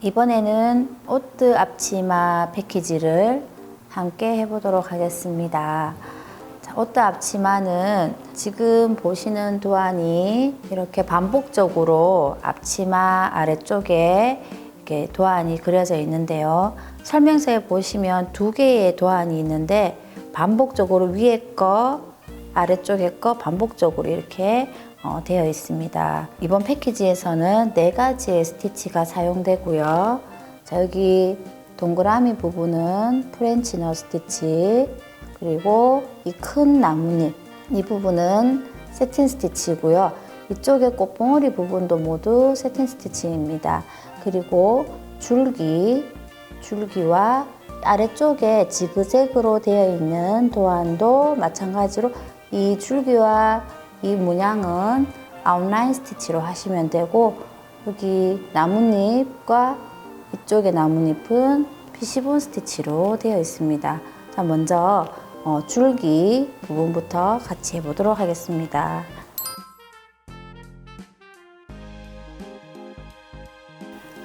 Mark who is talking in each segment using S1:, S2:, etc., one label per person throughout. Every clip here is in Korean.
S1: 이번에는 오뜨 앞치마 패키지를 함께 해보도록 하겠습니다. 자, 오뜨 앞치마는 지금 보시는 도안이 이렇게 반복적으로 앞치마 아래쪽에 이렇게 도안이 그려져 있는데요. 설명서에 보시면 두 개의 도안이 있는데 반복적으로 위에 거, 아래쪽에 거 반복적으로 이렇게 되어 있습니다. 이번 패키지에서는 4가지의 스티치가 사용되고요. 자, 여기 동그라미 부분은 프렌치 너 스티치, 그리고 이 큰 나뭇잎 이 부분은 세틴 스티치고요. 이쪽에 꽃봉오리 부분도 모두 세틴 스티치입니다. 그리고 줄기와 아래쪽에 지그재그로 되어 있는 도안도 마찬가지로 이 줄기와 이 문양은 아웃라인 스티치로 하시면 되고, 여기 나뭇잎과 이쪽의 나뭇잎은 피시본 스티치로 되어 있습니다. 자, 먼저 줄기 부분부터 같이 해보도록 하겠습니다.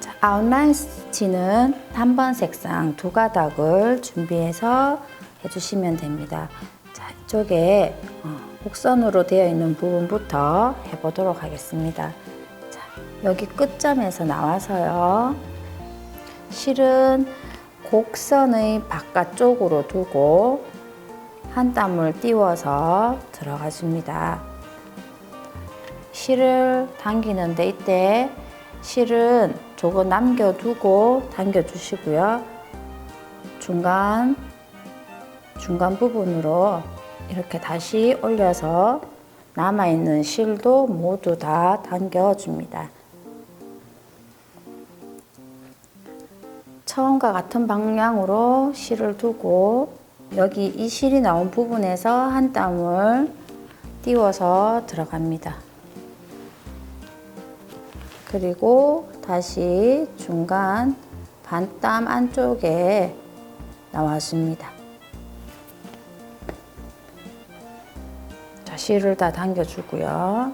S1: 자, 아웃라인 스티치는 한 번 색상 2가닥을 준비해서 해주시면 됩니다. 자, 이쪽에 곡선으로 되어 있는 부분부터 해보도록 하겠습니다. 자, 여기 끝점에서 나와서요. 실은 곡선의 바깥쪽으로 두고 한 땀을 띄워서 들어가 줍니다. 실을 당기는데 이때 실은 조금 남겨두고 당겨주시고요. 중간 부분으로 이렇게 다시 올려서 남아있는 실도 모두 다 당겨줍니다. 처음과 같은 방향으로 실을 두고 여기 이 실이 나온 부분에서 한 땀을 띄워서 들어갑니다. 그리고 다시 중간 반땀 안쪽에 나와줍니다. 자, 실을 다 당겨주고요.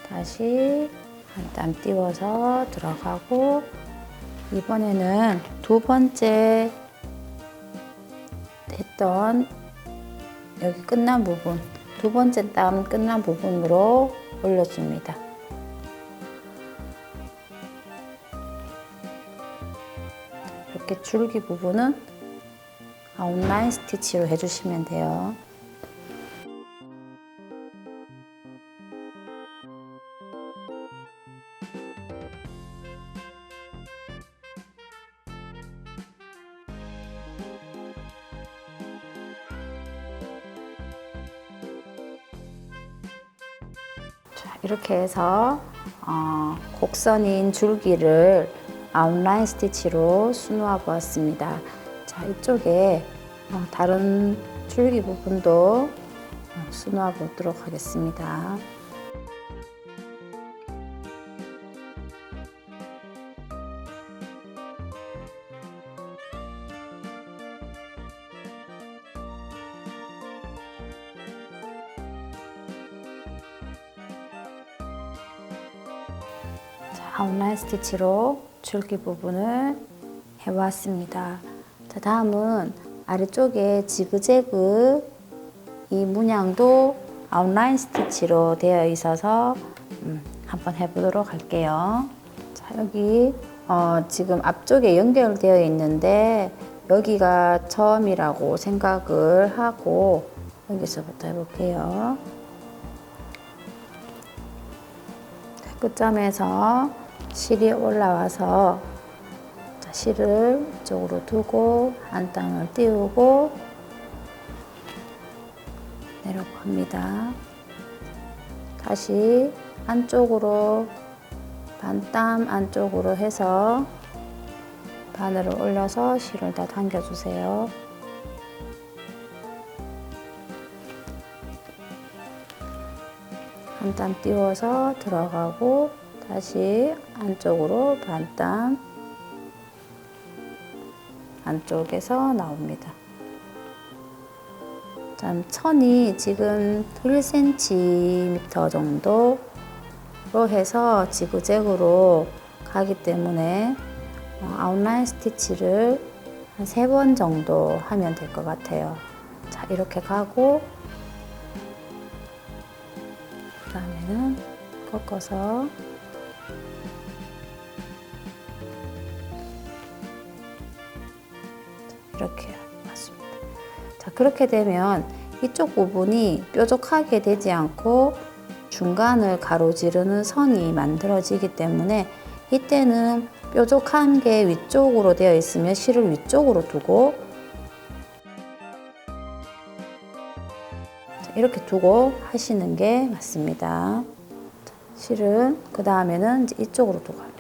S1: 다시 한 땀 띄워서 들어가고, 이번에는 2번째 했던 여기 끝난 부분, 2번째 땀 끝난 부분으로 올려줍니다. 이렇게 줄기 부분은 아웃라인 스티치로 해주시면 돼요. 자, 이렇게 해서 곡선인 줄기를 아웃라인 스티치로 수놓아 보았습니다. 자, 이쪽에 다른 줄기 부분도 수놓아 보도록 하겠습니다. 자, 아웃라인 스티치로 줄기 부분을 해왔습니다. 자, 다음은 아래쪽에 지그재그 이 문양도 아웃라인 스티치로 되어 있어서 한번 해보도록 할게요. 자, 여기 지금 앞쪽에 연결되어 있는데 여기가 처음이라고 생각을 하고 여기서부터 해볼게요. 끝점에서 실이 올라와서 실을 이쪽으로 두고 한 땀을 띄우고 내려갑니다. 다시 안쪽으로 반땀 안쪽으로 해서 바늘을 올려서 실을 다 당겨주세요. 한 땀 띄워서 들어가고 다시 안쪽으로 반땀 안쪽에서 나옵니다. 천이 지금 1cm 정도 해서 지그재그로 가기 때문에 아웃라인 스티치를 한 3번 정도 하면 될 것 같아요. 자, 이렇게 가고 그 다음에는 꺾어서 이렇게 맞습니다. 자, 그렇게 되면 이쪽 부분이 뾰족하게 되지 않고 중간을 가로지르는 선이 만들어지기 때문에 이때는 뾰족한 게 위쪽으로 되어 있으면 실을 위쪽으로 두고 이렇게 두고 하시는 게 맞습니다. 실은 그 다음에는 이제 이쪽으로 두고 합니다.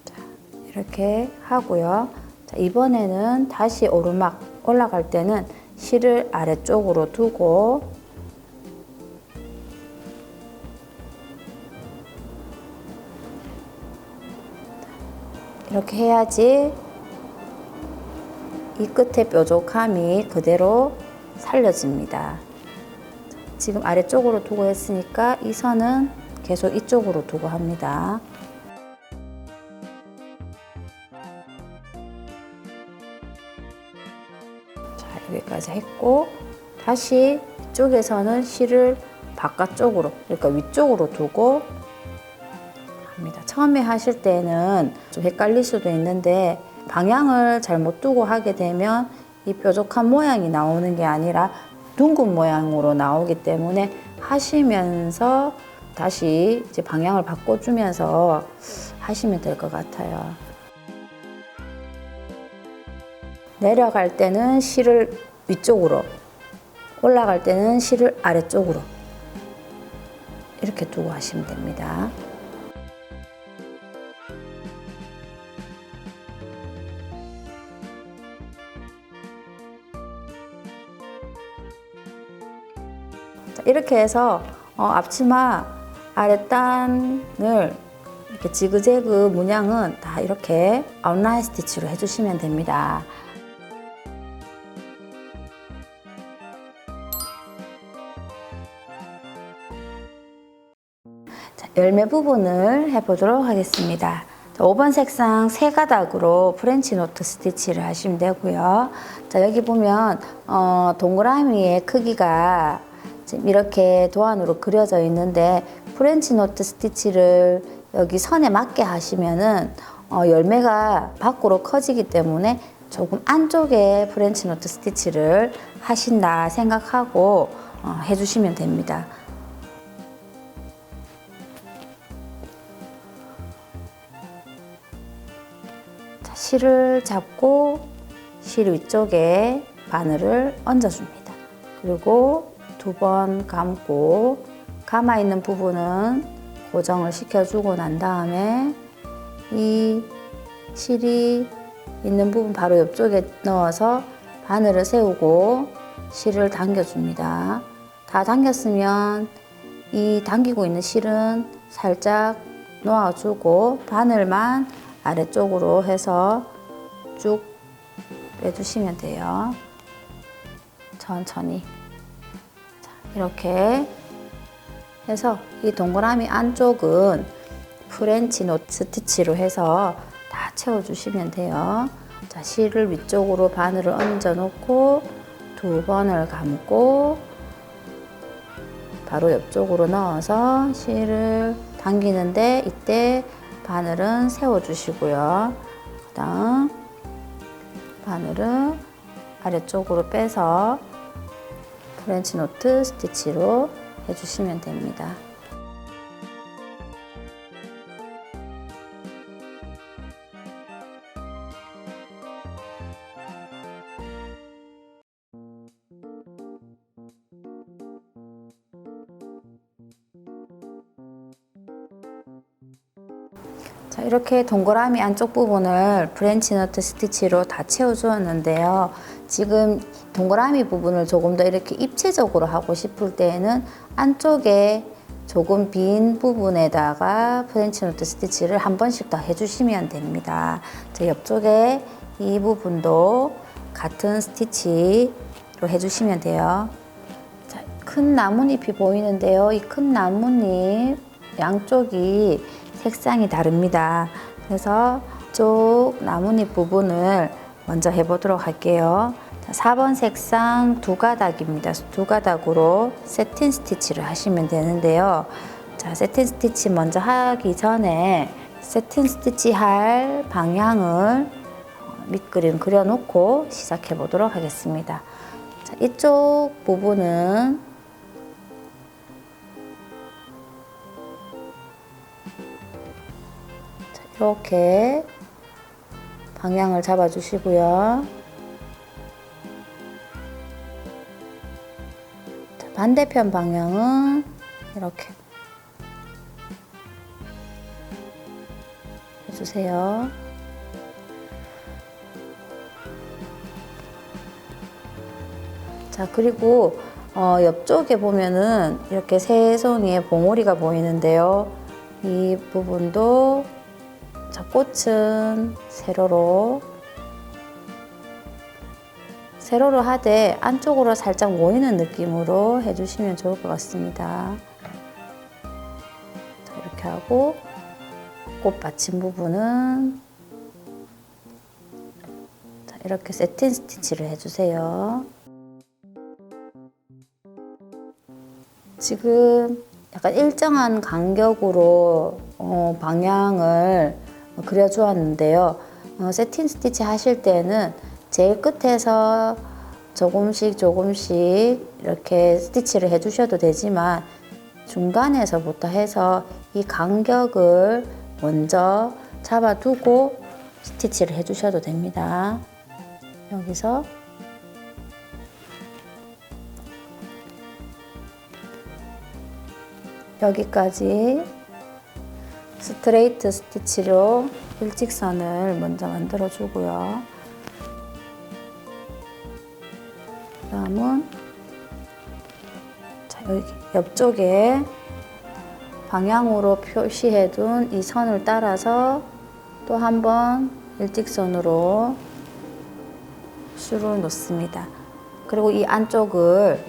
S1: 자, 이렇게 하고요. 자, 이번에는 다시 오르막 올라갈 때는 실을 아래쪽으로 두고 이렇게 해야지 이 끝에 뾰족함이 그대로 살려집니다. 지금 아래쪽으로 두고 했으니까 이 선은 계속 이쪽으로 두고 합니다. 자, 여기까지 했고 다시 이쪽에서는 실을 바깥쪽으로, 그러니까 위쪽으로 두고 합니다. 처음에 하실 때는 좀 헷갈릴 수도 있는데 방향을 잘못 두고 하게 되면 이 뾰족한 모양이 나오는 게 아니라 둥근 모양으로 나오기 때문에 하시면서 다시 이제 방향을 바꿔주면서 하시면 될 것 같아요. 내려갈 때는 실을 위쪽으로, 올라갈 때는 실을 아래쪽으로 이렇게 두고 하시면 됩니다. 이렇게 해서 앞치마 아랫단을 이렇게 지그재그 문양은 다 이렇게 아웃라인 스티치로 해주시면 됩니다. 자, 열매 부분을 해보도록 하겠습니다. 5번 색상 3가닥으로 프렌치 노트 스티치를 하시면 되고요. 자, 여기 보면 동그라미의 크기가 지금 이렇게 도안으로 그려져 있는데 프렌치 노트 스티치를 여기 선에 맞게 하시면은 열매가 밖으로 커지기 때문에 조금 안쪽에 프렌치 노트 스티치를 하신다 생각하고 해주시면 됩니다. 자, 실을 잡고 실 위쪽에 바늘을 얹어줍니다. 그리고 2번 감고 감아 있는 부분은 고정을 시켜주고 난 다음에 이 실이 있는 부분 바로 옆쪽에 넣어서 바늘을 세우고 실을 당겨줍니다. 다 당겼으면 이 당기고 있는 실은 살짝 놓아주고 바늘만 아래쪽으로 해서 쭉 빼주시면 돼요. 천천히. 이렇게 해서 이 동그라미 안쪽은 프렌치 노트 스티치로 해서 다 채워주시면 돼요. 자, 실을 위쪽으로 바늘을 얹어 놓고 2번을 감고 바로 옆쪽으로 넣어서 실을 당기는데 이때 바늘은 세워주시고요. 그 다음 바늘은 아래쪽으로 빼서 프렌치 노트 스티치로 해주시면 됩니다. 자, 이렇게 동그라미 안쪽 부분을 프렌치 너트 스티치로 다 채워주었는데요. 지금 동그라미 부분을 조금 더 이렇게 입체적으로 하고 싶을 때에는 안쪽에 조금 빈 부분에다가 프렌치 노트 스티치를 한 번씩 더 해주시면 됩니다. 자, 옆쪽에 이 부분도 같은 스티치로 해주시면 돼요. 자, 큰 나뭇잎이 보이는데요. 이 큰 나뭇잎 양쪽이 색상이 다릅니다. 그래서 이쪽 나뭇잎 부분을 먼저 해보도록 할게요. 자, 4번 색상 두 가닥입니다. 두 가닥으로 세틴 스티치를 하시면 되는데요. 자, 세틴 스티치 먼저 하기 전에 세틴 스티치 할 방향을 밑그림 그려놓고 시작해 보도록 하겠습니다. 자, 이쪽 부분은 자, 이렇게 방향을 잡아 주시고요. 자, 반대편 방향은 이렇게 해주세요. 자, 그리고 옆쪽에 보면은 이렇게 새송이의 봉오리가 보이는데요. 이 부분도 자, 꽃은 세로로 하되 안쪽으로 살짝 모이는 느낌으로 해주시면 좋을 것 같습니다. 자, 이렇게 하고 꽃 받침 부분은 자, 이렇게 세틴 스티치를 해주세요. 지금 약간 일정한 간격으로 방향을 그려주었는데요. 세틴 스티치 하실 때는 제일 끝에서 조금씩 이렇게 스티치를 해주셔도 되지만 중간에서부터 해서 이 간격을 먼저 잡아두고 스티치를 해주셔도 됩니다. 여기서 여기까지 스트레이트 스티치로 일직선을 먼저 만들어 주고요. 그 다음은 자, 여기 옆쪽에 방향으로 표시해 둔 이 선을 따라서 또 한 번 일직선으로 줄을 놓습니다. 그리고 이 안쪽을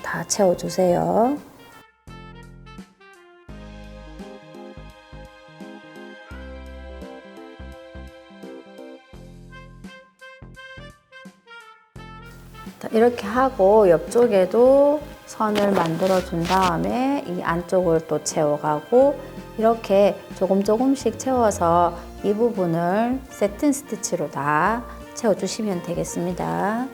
S1: 다 채워주세요. 이렇게 하고 옆쪽에도 선을 만들어 준 다음에 이 안쪽을 또 채워가고 이렇게 조금씩 채워서 이 부분을 세틴 스티치로 다 채워주시면 되겠습니다.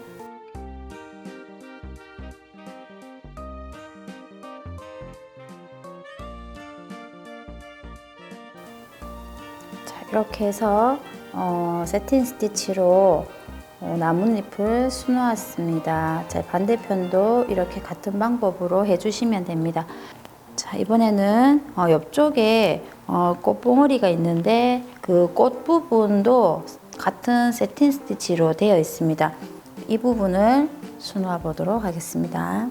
S1: 자, 이렇게 해서 세틴 스티치로 나뭇잎을 수놓았습니다. 자, 반대편도 이렇게 같은 방법으로 해주시면 됩니다. 자, 이번에는 옆쪽에 꽃봉오리가 있는데 그 꽃 부분도 같은 세틴 스티치로 되어 있습니다. 이 부분을 수놓아 보도록 하겠습니다.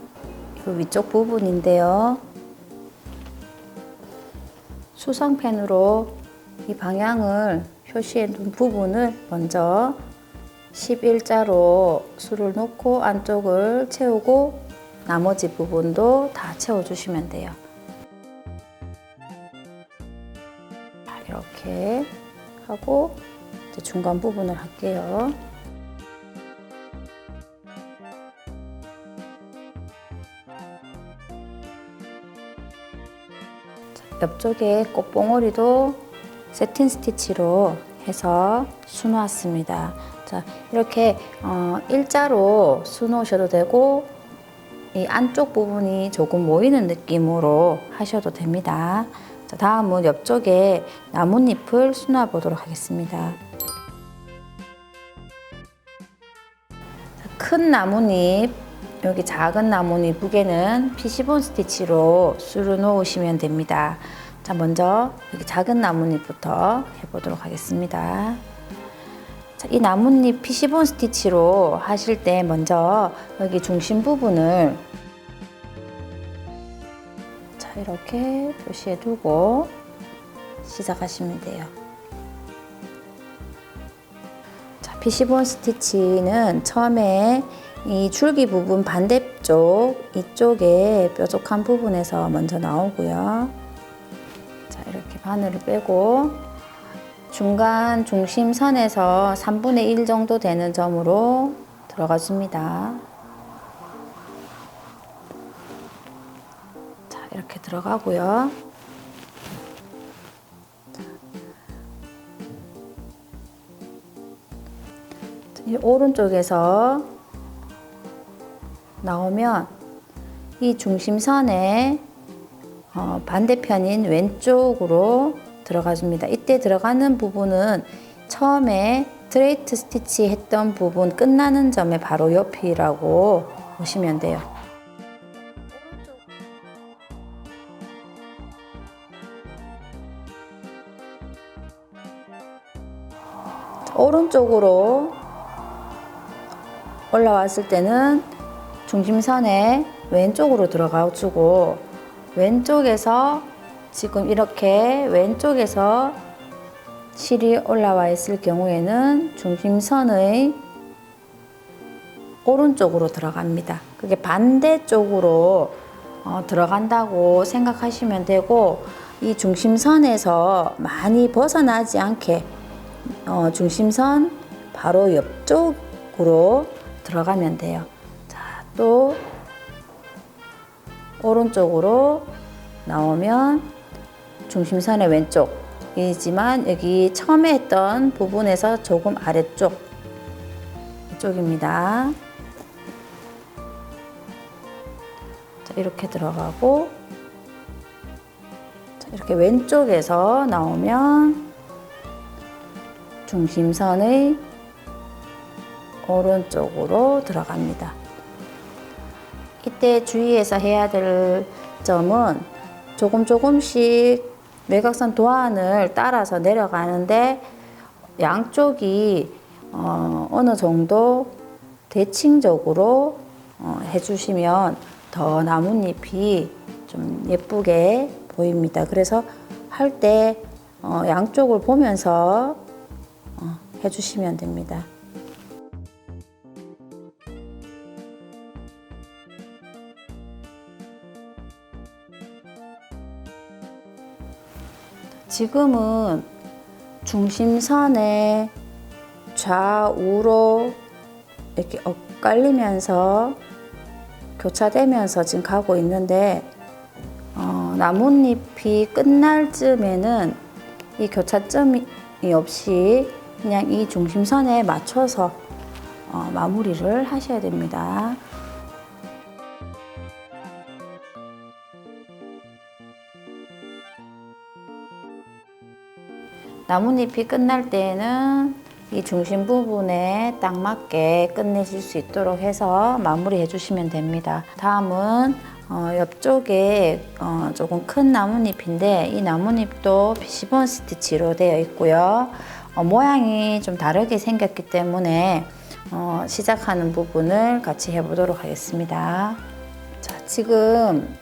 S1: 이 위쪽 부분인데요. 수성펜으로 이 방향을 표시해 둔 부분을 먼저 11자로 술을 놓고 안쪽을 채우고 나머지 부분도 다 채워주시면 돼요. 이렇게 하고 이제 중간 부분을 할게요. 옆쪽에 꽃봉오리도 세틴 스티치로 해서 수놓았습니다. 자, 이렇게 일자로 수놓으셔도 되고 이 안쪽 부분이 조금 모이는 느낌으로 하셔도 됩니다. 자, 다음은 옆쪽에 나뭇잎을 수놓아 보도록 하겠습니다. 자, 큰 나뭇잎, 여기 작은 나뭇잎 두 개는 피시본 스티치로 수를 놓으시면 됩니다. 자, 먼저 여기 작은 나뭇잎부터 해보도록 하겠습니다. 자, 이 나뭇잎 피시본 스티치로 하실 때 먼저 여기 중심 부분을 자, 이렇게 표시해 두고 시작하시면 돼요. 자, 피시본 스티치는 처음에 이 줄기 부분 반대쪽 이쪽에 뾰족한 부분에서 먼저 나오고요. 자, 이렇게 바늘을 빼고 중간 중심선에서 3분의 1 정도 되는 점으로 들어가 줍니다. 자, 이렇게 들어가고요. 이 오른쪽에서 나오면 이 중심선의 반대편인 왼쪽으로 들어가 줍니다. 이때 들어가는 부분은 처음에 스트레이트 스티치 했던 부분 끝나는 점에 바로 옆이라고 보시면 돼요. 오른쪽으로 올라왔을 때는 중심선에 왼쪽으로 들어가 주고, 왼쪽에서 지금 이렇게 왼쪽에서 실이 올라와 있을 경우에는 중심선의 오른쪽으로 들어갑니다. 그게 반대쪽으로 들어간다고 생각하시면 되고, 이 중심선에서 많이 벗어나지 않게 중심선 바로 옆쪽으로 들어가면 돼요. 자, 또 오른쪽으로 나오면 중심선의 왼쪽이지만 여기 처음에 했던 부분에서 조금 아래쪽 이쪽입니다. 자, 이렇게 들어가고, 자, 이렇게 왼쪽에서 나오면 중심선의 오른쪽으로 들어갑니다. 이때 주의해서 해야 될 점은 조금씩 외곽선 도안을 따라서 내려가는데 양쪽이 어느 정도 대칭적으로 해주시면 더 나뭇잎이 좀 예쁘게 보입니다. 그래서 할 때 양쪽을 보면서 해주시면 됩니다. 지금은 중심선에 좌우로 이렇게 엇갈리면서 교차되면서 지금 가고 있는데 나뭇잎이 끝날 쯤에는 이 교차점이 없이 그냥 이 중심선에 맞춰서 마무리를 하셔야 됩니다. 나뭇잎이 끝날 때에는 이 중심 부분에 딱 맞게 끝내실 수 있도록 해서 마무리 해주시면 됩니다. 다음은 옆쪽에 조금 큰 나뭇잎인데 이 나뭇잎도 피시본 스티치로 되어 있고요. 모양이 좀 다르게 생겼기 때문에 시작하는 부분을 같이 해보도록 하겠습니다. 자, 지금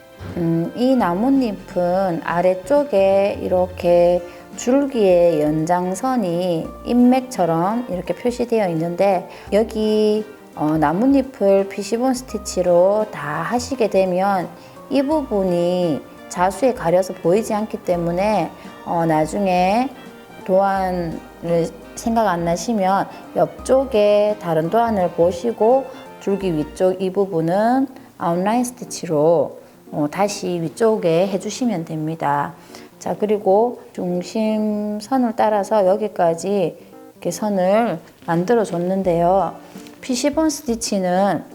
S1: 이 나뭇잎은 아래쪽에 이렇게 줄기의 연장선이 인맥처럼 이렇게 표시되어 있는데, 여기 나뭇잎을 피시본 스티치로 다 하시게 되면 이 부분이 자수에 가려서 보이지 않기 때문에 나중에 도안을 생각 안 나시면 옆쪽에 다른 도안을 보시고 줄기 위쪽 이 부분은 아웃라인 스티치로 다시 위쪽에 해주시면 됩니다. 자, 그리고 중심선을 따라서 여기까지 이렇게 선을 만들어 줬는데요. 피시본 스티치는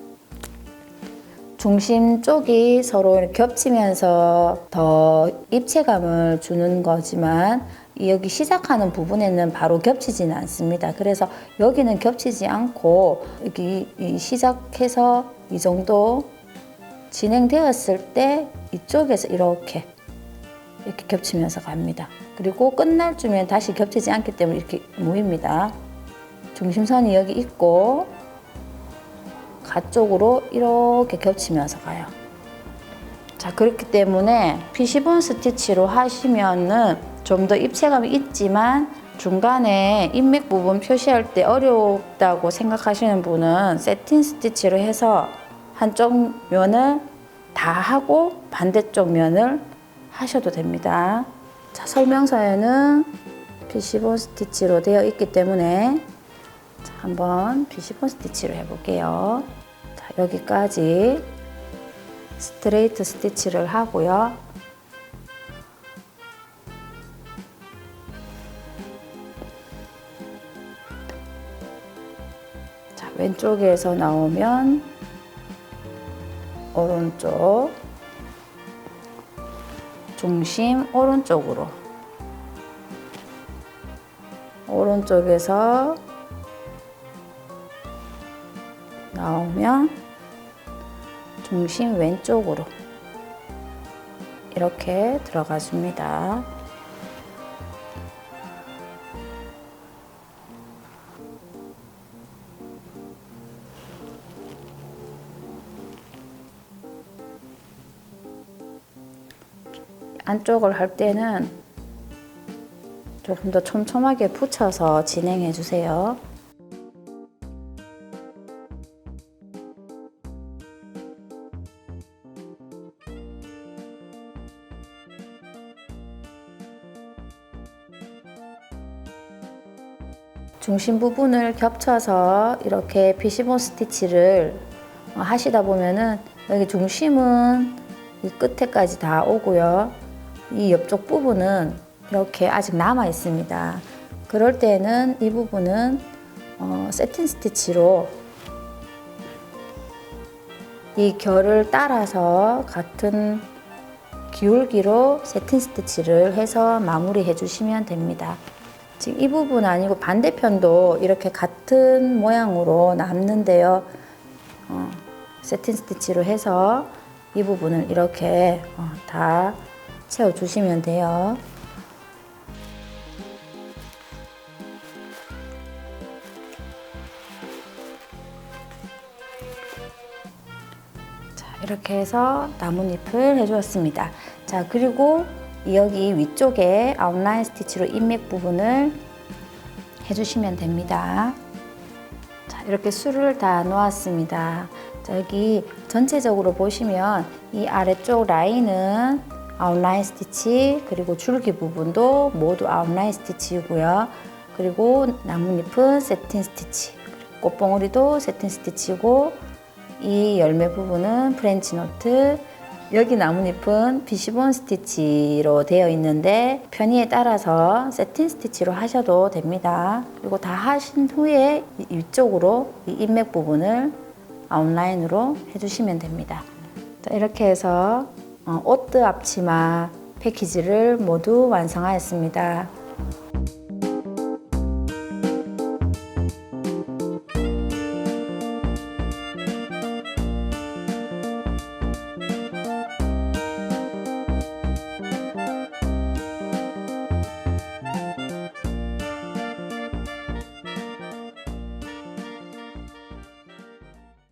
S1: 중심 쪽이 서로 이렇게 겹치면서 더 입체감을 주는 거지만 여기 시작하는 부분에는 바로 겹치지는 않습니다. 그래서 여기는 겹치지 않고 여기 시작해서 이 정도 진행되었을 때 이쪽에서 이렇게 겹치면서 갑니다. 그리고 끝날 쯤엔 다시 겹치지 않기 때문에 이렇게 모입니다. 중심선이 여기 있고 가쪽으로 이렇게 겹치면서 가요. 자, 그렇기 때문에 피시본 스티치로 하시면은 좀 더 입체감이 있지만 중간에 인맥 부분 표시할 때 어렵다고 생각하시는 분은 세팅 스티치로 해서 한쪽 면을 다 하고 반대쪽 면을 하셔도 됩니다. 자, 설명서에는 피시본 스티치로 되어 있기 때문에 자, 한번 피시본 스티치로 해볼게요. 자, 여기까지 스트레이트 스티치를 하고요. 자, 왼쪽에서 나오면 오른쪽, 중심 오른쪽으로, 오른쪽에서 나오면 중심 왼쪽으로 이렇게 들어가 줍니다. 안쪽을 할 때는 조금 더 촘촘하게 붙여서 진행해 주세요. 중심 부분을 겹쳐서 이렇게 피시본 스티치를 하시다 보면은 여기 중심은 이 끝에까지 다 오고요. 이 옆쪽 부분은 이렇게 아직 남아 있습니다. 그럴 때는 이 부분은 세팅 스티치로 이 결을 따라서 같은 기울기로 세팅 스티치를 해서 마무리해 주시면 됩니다. 지금 이 부분 아니고 반대편도 이렇게 같은 모양으로 남는데요. 세팅 스티치로 해서 이 부분을 이렇게 다 채워주시면 돼요. 자, 이렇게 해서 나뭇잎을 해주었습니다. 자, 그리고 여기 위쪽에 아웃라인 스티치로 인맥 부분을 해주시면 됩니다. 자, 이렇게 술을 다 놓았습니다. 자, 여기 전체적으로 보시면 이 아래쪽 라인은 아웃라인 스티치, 그리고 줄기 부분도 모두 아웃라인 스티치이고요. 그리고 나뭇잎은 세팅 스티치, 꽃봉오리도 세팅 스티치고, 이 열매 부분은 프렌치 노트, 여기 나뭇잎은 피시본 스티치로 되어 있는데 편의에 따라서 세팅 스티치로 하셔도 됩니다. 그리고 다 하신 후에 위쪽으로 이 인맥 부분을 아웃라인으로 해주시면 됩니다. 자, 이렇게 해서 옷드 앞치마 패키지를 모두 완성하였습니다.